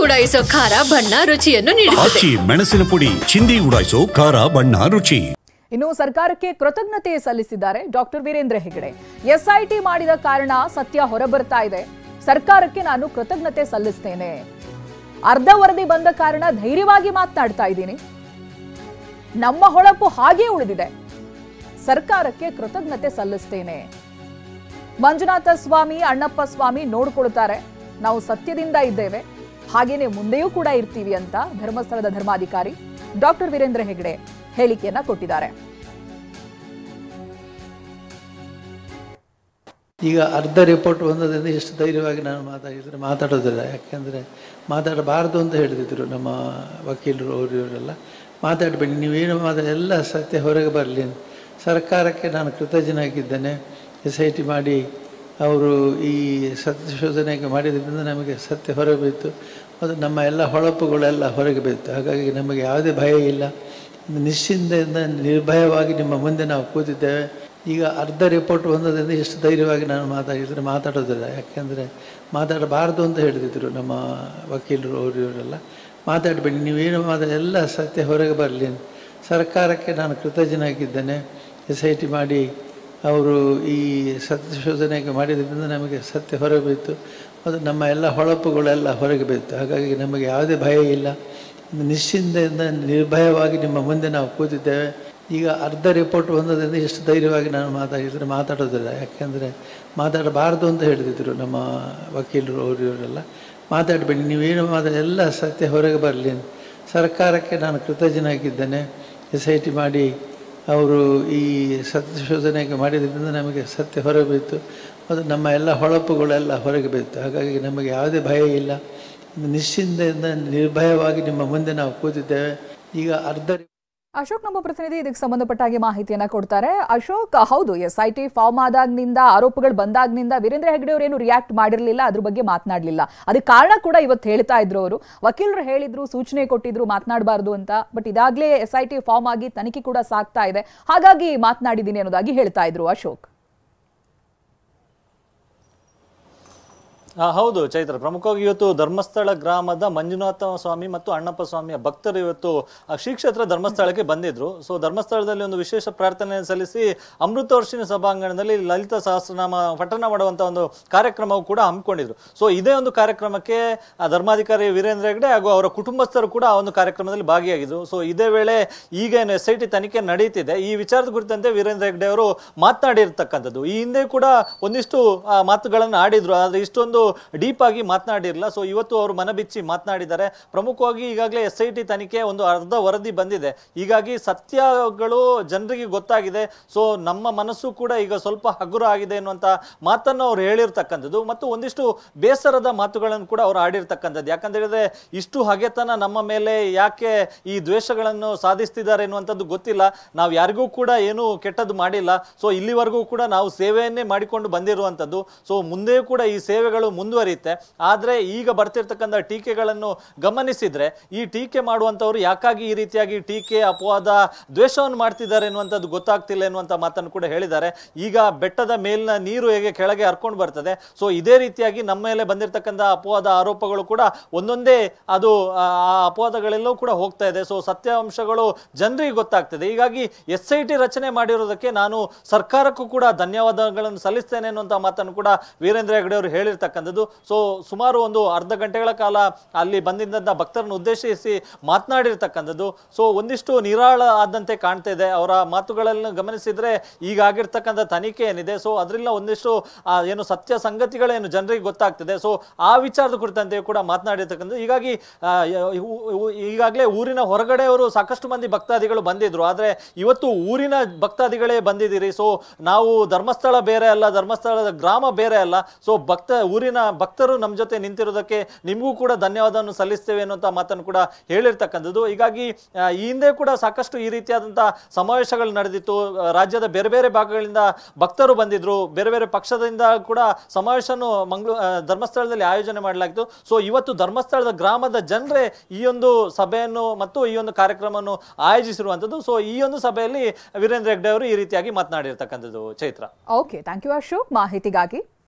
ಉಡಾಯಿಸೋ ಖಾರ ಬಣ್ಣ ರುಚಿಯನ್ನು ನೀಡುತ್ತದೆ. ಮೆಣಸಿನ ಪುಡಿ ಚಿಂದಿ ಉಡಾಯಿಸೋ ಖಾರ ಬಣ್ಣ ರುಚಿ. ಇನ್ನು ಸರ್ಕಾರಕ್ಕೆ ಕೃತಜ್ಞತೆ ಸಲ್ಲಿಸಿದ್ದಾರೆ ಡಾಕ್ಟರ್ ವೀರೇಂದ್ರ ಹೆಗಡೆ. ಎಸ್ಐಟಿ ಮಾಡಿದ ಕಾರಣ ಸತ್ಯ ಹೊರಬರ್ತಾ ಇದೆ. ಸರ್ಕಾರಕ್ಕೆ ನಾನು ಕೃತಜ್ಞತೆ ಸಲ್ಲಿಸ್ತೇನೆ. ಅರ್ಧ ವರದಿ ಬಂದ ಕಾರಣ ಧೈರ್ಯವಾಗಿ ಮಾತನಾಡ್ತಾ ಇದ್ದೀನಿ. ನಮ್ಮ ಹೊಳಪು ಹಾಗೇ ಉಳಿದಿದೆ. ಸರ್ಕಾರಕ್ಕೆ ಕೃತಜ್ಞತೆ ಸಲ್ಲಿಸ್ತೇನೆ. ಮಂಜುನಾಥ ಸ್ವಾಮಿ, ಅಣ್ಣಪ್ಪ ಸ್ವಾಮಿ ನೋಡ್ಕೊಳ್ತಾರೆ. ನಾವು ಸತ್ಯದಿಂದ ಇದ್ದೇವೆ, ಹಾಗೇನೆ ಮುಂದೆಯೂ ಕೂಡ ಇರ್ತೀವಿ ಅಂತ ಧರ್ಮಸ್ಥಳದ ಧರ್ಮಾಧಿಕಾರಿ ಡಾಕ್ಟರ್ ವೀರೇಂದ್ರ ಹೆಗಡೆ ಹೇಳಿಕೆಯನ್ನ ಕೊಟ್ಟಿದ್ದಾರೆ. ಈಗ ಅರ್ಧ ರಿಪೋರ್ಟ್ ಬಂದದಿಂದ ಎಷ್ಟು ಧೈರ್ಯವಾಗಿ ನಾನು ಮಾತಾಡೋದಿಲ್ಲ. ಯಾಕೆಂದರೆ ಮಾತಾಡಬಾರ್ದು ಅಂತ ಹೇಳಿದ್ರು ನಮ್ಮ ವಕೀಲರು, ಅವರೆಲ್ಲ ಮಾತಾಡಬೇಡಿ, ನೀವೇನು ಎಲ್ಲ ಸತ್ಯ ಹೊರಗೆ ಬರಲಿ. ಸರ್ಕಾರಕ್ಕೆ ನಾನು ಕೃತಜ್ಞನಾಗಿದ್ದೇನೆ. SIT ಮಾಡಿ ಅವರು ಈ ಸತ್ಯಶೋಧನೆಗೆ ಮಾಡಿದ್ರಿಂದ ನಮಗೆ ಸತ್ಯ ಹೊರಗೆ ಬೀತ್ತು. ಮತ್ತು ನಮ್ಮ ಎಲ್ಲ ಹೊಳಪುಗಳೆಲ್ಲ ಹೊರಗೆ ಬೀತ್ತು. ಹಾಗಾಗಿ ನಮಗೆ ಯಾವುದೇ ಭಯ ಇಲ್ಲ. ನಿಶ್ಚಿಂತೆಯಿಂದ ನಿರ್ಭಯವಾಗಿ ನಿಮ್ಮ ಮುಂದೆ ನಾವು ಕೂತಿದ್ದೇವೆ. ಈಗ ಅರ್ಧ ರಿಪೋರ್ಟ್ ಬಂದದಿಂದ ಎಷ್ಟು ಧೈರ್ಯವಾಗಿ ನಾನು ಮಾತಾಡೋದಿಲ್ಲ. ಯಾಕೆಂದರೆ ಮಾತಾಡಬಾರ್ದು ಅಂತ ಹೇಳಿದ್ರು ನಮ್ಮ ವಕೀಲರು, ಅವರೆಲ್ಲ ಮಾತಾಡಬೇಡಿ, ನೀವೇನು ಎಲ್ಲ ಸತ್ಯ ಹೊರಗೆ ಬರಲಿ. ಸರ್ಕಾರಕ್ಕೆ ನಾನು ಕೃತಜ್ಞನಾಗಿದ್ದೇನೆ. SIT ಮಾಡಿ ಅವರು ಈ ಸತ್ಯಶೋಧನೆಗೆ ಮಾಡಿದ್ರಿಂದ ನಮಗೆ ಸತ್ಯ ಹೊರಗೆ ಬೀತ್ತು. ಮತ್ತು ನಮ್ಮ ಎಲ್ಲ ಹೊಳಪುಗಳೆಲ್ಲ ಹೊರಗೆ ಬೀತ್ತು. ಹಾಗಾಗಿ ನಮಗೆ ಯಾವುದೇ ಭಯ ಇಲ್ಲ. ನಿಶ್ಚಿಂತೆಯಿಂದ ನಿರ್ಭಯವಾಗಿ ನಿಮ್ಮ ಮುಂದೆ ನಾವು ಕೂತಿದ್ದೇವೆ. ಈಗ ಅರ್ಧ ರಿಪೋರ್ಟ್ ಬಂದದಿಂದ ಎಷ್ಟು ಧೈರ್ಯವಾಗಿ ನಾನು ಮಾತಾಡೋದಿಲ್ಲ. ಯಾಕೆಂದರೆ ಮಾತಾಡಬಾರ್ದು ಅಂತ ಹೇಳಿದ್ರು ನಮ್ಮ ವಕೀಲರು, ಅವರೆಲ್ಲ ಮಾತಾಡಬೇಡಿ, ನೀವೇನು ಎಲ್ಲ ಸತ್ಯ ಹೊರಗೆ ಬರಲಿ. ಸರ್ಕಾರಕ್ಕೆ ನಾನು ಕೃತಜ್ಞನಾಗಿದ್ದೇನೆ. SIT ಮಾಡಿ ಅವರು ಈ ಸತ್ಯಶೋಧನೆಗೆ ಮಾಡಿದ್ರಿಂದ ನಮಗೆ ಸತ್ಯ ಹೊರಗೆ ಬೀತ್ತು. ಮತ್ತು ನಮ್ಮ ಎಲ್ಲ ಹೊಳಪುಗಳೆಲ್ಲ ಹೊರಗೆ ಬೀತ್ತು. ಹಾಗಾಗಿ ನಮಗೆ ಯಾವುದೇ ಭಯ ಇಲ್ಲ. ನಿಶ್ಚಿಂತೆಯಿಂದ ನಿರ್ಭಯವಾಗಿ ನಿಮ್ಮ ಮುಂದೆ ನಾವು ಕೂತಿದ್ದೇವೆ. ಈಗ ಅರ್ಧ ಅಶೋಕ್ ನಮ್ಮ ಪ್ರತಿನಿಧಿ ಇದಕ್ಕೆ ಸಂಬಂಧಪಟ್ಟಾಗಿ ಮಾಹಿತಿಯನ್ನ ಕೊಡ್ತಾರೆ. ಅಶೋಕ್, ಹೌದು, SIT ಫಾರ್ಮ್ ಆದಾಗ್ನಿಂದ, ಆರೋಪಗಳು ಬಂದಾಗ್ನಿಂದ ವೀರೇಂದ್ರ ಹೆಗಡೆ ಅವರು ಏನು ರಿಯಾಕ್ಟ್ ಮಾಡಿರಲಿಲ್ಲ, ಅದ್ರ ಬಗ್ಗೆ ಮಾತನಾಡಲಿಲ್ಲ. ಅದಕ್ಕೆ ಕಾರಣ ಕೂಡ ಇವತ್ತು ಹೇಳ್ತಾ ಇದ್ರು ಅವರು. ವಕೀಲರು ಹೇಳಿದ್ರು, ಸೂಚನೆ ಕೊಟ್ಟಿದ್ರು ಮಾತನಾಡಬಾರ್ದು ಅಂತ. ಬಟ್ ಇದಾಗಲೇ SIT ಫಾರ್ಮ್ ಆಗಿ ತನಿಖೆ ಕೂಡ ಸಾಗ್ತಾ ಇದೆ, ಹಾಗಾಗಿ ಮಾತನಾಡಿದ್ದೀನಿ ಅನ್ನೋದಾಗಿ ಹೇಳ್ತಾ ಇದ್ರು ಅಶೋಕ್. ಹೌದು ಚೈತ್ರ, ಪ್ರಮುಖವಾಗಿ ಇವತ್ತು ಧರ್ಮಸ್ಥಳ ಗ್ರಾಮದ ಮಂಜುನಾಥ ಸ್ವಾಮಿ ಮತ್ತು ಅಣ್ಣಪ್ಪ ಸ್ವಾಮಿಯ ಭಕ್ತರು ಇವತ್ತು ಶ್ರೀ ಕ್ಷೇತ್ರ ಧರ್ಮಸ್ಥಳಕ್ಕೆ ಬಂದಿದ್ರು. ಸೊ ಧರ್ಮಸ್ಥಳದಲ್ಲಿ ಒಂದು ವಿಶೇಷ ಪ್ರಾರ್ಥನೆ ಸಲ್ಲಿಸಿ ಅಮೃತ ವರ್ಷಿನ ಸಭಾಂಗಣದಲ್ಲಿ ಲಲಿತ ಸಹಸ್ರನಾಮ ಪಠಣ ಮಾಡುವಂತ ಒಂದು ಕಾರ್ಯಕ್ರಮವು ಕೂಡ ಹಮ್ಮಿಕೊಂಡಿದ್ರು. ಸೊ ಇದೇ ಒಂದು ಕಾರ್ಯಕ್ರಮಕ್ಕೆ ಧರ್ಮಾಧಿಕಾರಿ ವೀರೇಂದ್ರ ಹೆಗಡೆ ಹಾಗೂ ಅವರ ಕುಟುಂಬಸ್ಥರು ಕೂಡ ಆ ಒಂದು ಕಾರ್ಯಕ್ರಮದಲ್ಲಿ ಭಾಗಿಯಾಗಿದ್ರು. ಸೊ ಇದೇ ವೇಳೆ ಈಗ ಏನು SIT ತನಿಖೆ ನಡೀತಿದೆ, ಈ ವಿಚಾರದ ಕುರಿತಂತೆ ವೀರೇಂದ್ರ ಹೆಗಡೆ ಅವರು ಮಾತನಾಡಿರ್ತಕ್ಕಂಥದ್ದು. ಈ ಹಿಂದೆ ಕೂಡ ಒಂದಿಷ್ಟು ಮಾತುಗಳನ್ನು ಆಡಿದ್ರು, ಆದ್ರೆ ಇಷ್ಟೊಂದು ಡೀಪ್ ಆಗಿ ಮಾತನಾಡಿರಲಿಲ್ಲ. ಸೊ ಇವತ್ತು ಅವರು ಮನಬಿಚ್ಚಿ ಮಾತನಾಡಿದ್ದಾರೆ. ಪ್ರಮುಖವಾಗಿ ಈಗಾಗಲೇ SIT ತನಿಖೆ ಒಂದು ಅರ್ಧ ವರದಿ ಬಂದಿದೆ, ಹೀಗಾಗಿ ಸತ್ಯಗಳು ಜನರಿಗೆ ಗೊತ್ತಾಗಿದೆ. ಸೊ ನಮ್ಮ ಮನಸ್ಸು ಕೂಡ ಈಗ ಸ್ವಲ್ಪ ಹಗುರ ಆಗಿದೆ ಎನ್ನುವಂತ ಮಾತನ್ನು ಅವ್ರು ಹೇಳಿರ್ತಕ್ಕಂಥದ್ದು. ಮತ್ತು ಒಂದಿಷ್ಟು ಬೇಸರದ ಮಾತುಗಳನ್ನು ಕೂಡ ಅವ್ರು ಆಡಿರ್ತಕ್ಕಂಥದ್ದು. ಯಾಕಂತ ಹೇಳಿದ್ರೆ ಇಷ್ಟು ಹಗೆತನ ನಮ್ಮ ಮೇಲೆ ಯಾಕೆ ಈ ದ್ವೇಷಗಳನ್ನು ಸಾಧಿಸ್ತಿದ್ದಾರೆ ಎನ್ನುವಂಥದ್ದು ಗೊತ್ತಿಲ್ಲ. ನಾವು ಯಾರಿಗೂ ಕೂಡ ಏನು ಕೆಟ್ಟದ್ದು ಮಾಡಿಲ್ಲ. ಸೊ ಇಲ್ಲಿವರೆಗೂ ಕೂಡ ನಾವು ಸೇವೆಯನ್ನೇ ಮಾಡಿಕೊಂಡು ಬಂದಿರುವಂಥದ್ದು. ಸೊ ಮುಂದೆಯೂ ಕೂಡ ಈ ಸೇವೆಗಳು ಮುಂದುವರಿಯುತ್ತೆ. ಆದ್ರೆ ಈಗ ಬರ್ತಿರ್ತಕ್ಕಂಥ ಟೀಕೆಗಳನ್ನು ಗಮನಿಸಿದ್ರೆ ಈ ಟೀಕೆ ಮಾಡುವಂತವ್ರು ಯಾಕಾಗಿ ಈ ರೀತಿಯಾಗಿ ಟೀಕೆ, ಅಪವಾದ, ದ್ವೇಷವನ್ನು ಮಾಡ್ತಿದ್ದಾರೆ ಎನ್ನುವಂಥದ್ದು ಗೊತ್ತಾಗ್ತಿಲ್ಲ ಎನ್ನುವಂತ ಮಾತನ್ನು ಕೂಡ ಹೇಳಿದ್ದಾರೆ. ಈಗ ಬೆಟ್ಟದ ಮೇಲಿನ ನೀರು ಹೇಗೆ ಕೆಳಗೆ ಹರ್ಕೊಂಡು ಬರ್ತದೆ, ಸೊ ಇದೇ ರೀತಿಯಾಗಿ ನಮ್ಮ ಮೇಲೆ ಬಂದಿರತಕ್ಕಂಥ ಅಪವಾದ, ಆರೋಪಗಳು ಕೂಡ ಒಂದೊಂದೇ ಅದು ಆ ಅಪವಾದಗಳೆಲ್ಲವೂ ಕೂಡ ಹೋಗ್ತಾ ಇದೆ. ಸೊ ಸತ್ಯಾಂಶಗಳು ಜನರಿಗೆ ಗೊತ್ತಾಗ್ತದೆ. ಹೀಗಾಗಿ SIT ರಚನೆ ಮಾಡಿರೋದಕ್ಕೆ ನಾನು ಸರ್ಕಾರಕ್ಕೂ ಕೂಡ ಧನ್ಯವಾದಗಳನ್ನು ಸಲ್ಲಿಸ್ತೇನೆ ಅನ್ನುವಂತ ಮಾತನ್ನು ಕೂಡ ವೀರೇಂದ್ರ ಹೆಗಡೆ ಅವರು ಹೇಳಿರ್ತಕ್ಕಂಥದ್ದು. ಸೊ ಸುಮಾರು ಒಂದು ಅರ್ಧ ಗಂಟೆಗಳ ಕಾಲ ಅಲ್ಲಿ ಬಂದಿದ್ದಂಥ ಭಕ್ತರನ್ನು ಉದ್ದೇಶಿಸಿ ಮಾತನಾಡಿರ್ತಕ್ಕಂಥದ್ದು. ಸೊ ಒಂದಿಷ್ಟು ನಿರಾಳ ಆದಂತೆ ಕಾಣ್ತಾ ಇದೆ ಅವರ ಮಾತುಗಳನ್ನು ಗಮನಿಸಿದ್ರೆ. ಈಗ ಆಗಿರ್ತಕ್ಕಂಥ ತನಿಖೆ ಏನಿದೆ, ಸೊ ಅದರಿಂದ ಒಂದಿಷ್ಟು ಏನು ಸತ್ಯ ಸಂಗತಿಗಳೇನು ಜನರಿಗೆ ಗೊತ್ತಾಗ್ತದೆ. ಸೊ ಆ ವಿಚಾರದ ಕುರಿತಂತೆ ಕೂಡ ಮಾತನಾಡಿರ್ತಕ್ಕಂಥದ್ದು. ಹೀಗಾಗಿ ಈಗಾಗಲೇ ಊರಿನ ಹೊರಗಡೆ ಅವರು ಸಾಕಷ್ಟು ಮಂದಿ ಭಕ್ತಾದಿಗಳು ಬಂದಿದ್ರು, ಆದ್ರೆ ಇವತ್ತು ಊರಿನ ಭಕ್ತಾದಿಗಳೇ ಬಂದಿದ್ದೀರಿ. ಸೊ ನಾವು ಧರ್ಮಸ್ಥಳ ಬೇರೆ ಅಲ್ಲ, ಧರ್ಮಸ್ಥಳದ ಗ್ರಾಮ ಬೇರೆ ಅಲ್ಲ. ಸೊ ಊರಿನ ಭಕ್ತರು ನಮ್ಮ ಜೊತೆ ನಿಂತಿರೋದಕ್ಕೆ ನಿಮಗೂ ಕೂಡ ಧನ್ಯವಾದವನ್ನು ಸಲ್ಲಿಸ್ತೇವೆ ಅನ್ನುವಂತ ಮಾತನ್ನು ಕೂಡ ಹೇಳಿರ್ತಕ್ಕಂಥದ್ದು. ಹೀಗಾಗಿ ಈ ಹಿಂದೆ ಕೂಡ ಸಾಕಷ್ಟು ಈ ರೀತಿಯಾದಂತಹ ಸಮಾವೇಶಗಳು ನಡೆದಿತ್ತು. ರಾಜ್ಯದ ಬೇರೆ ಬೇರೆ ಭಾಗಗಳಿಂದ ಭಕ್ತರು ಬಂದಿದ್ರು, ಬೇರೆ ಬೇರೆ ಪಕ್ಷದಿಂದ ಕೂಡ ಸಮಾವೇಶವನ್ನು ಧರ್ಮಸ್ಥಳದಲ್ಲಿ ಆಯೋಜನೆ ಮಾಡಲಾಗಿತ್ತು. ಸೊ ಇವತ್ತು ಧರ್ಮಸ್ಥಳದ ಗ್ರಾಮದ ಜನರೇ ಈ ಒಂದು ಸಭೆಯನ್ನು ಮತ್ತು ಈ ಒಂದು ಕಾರ್ಯಕ್ರಮವನ್ನು ಆಯೋಜಿಸಿರುವಂತದ್ದು. ಸೊ ಈ ಒಂದು ಸಭೆಯಲ್ಲಿ ವೀರೇಂದ್ರ ಹೆಗಡೆ ಅವರು ಈ ರೀತಿಯಾಗಿ ಮಾತನಾಡಿರ್ತಕ್ಕಂಥದ್ದು. Chaitra, okay, thank you Ashok ಮಾಹಿತಿಗಾಗಿ.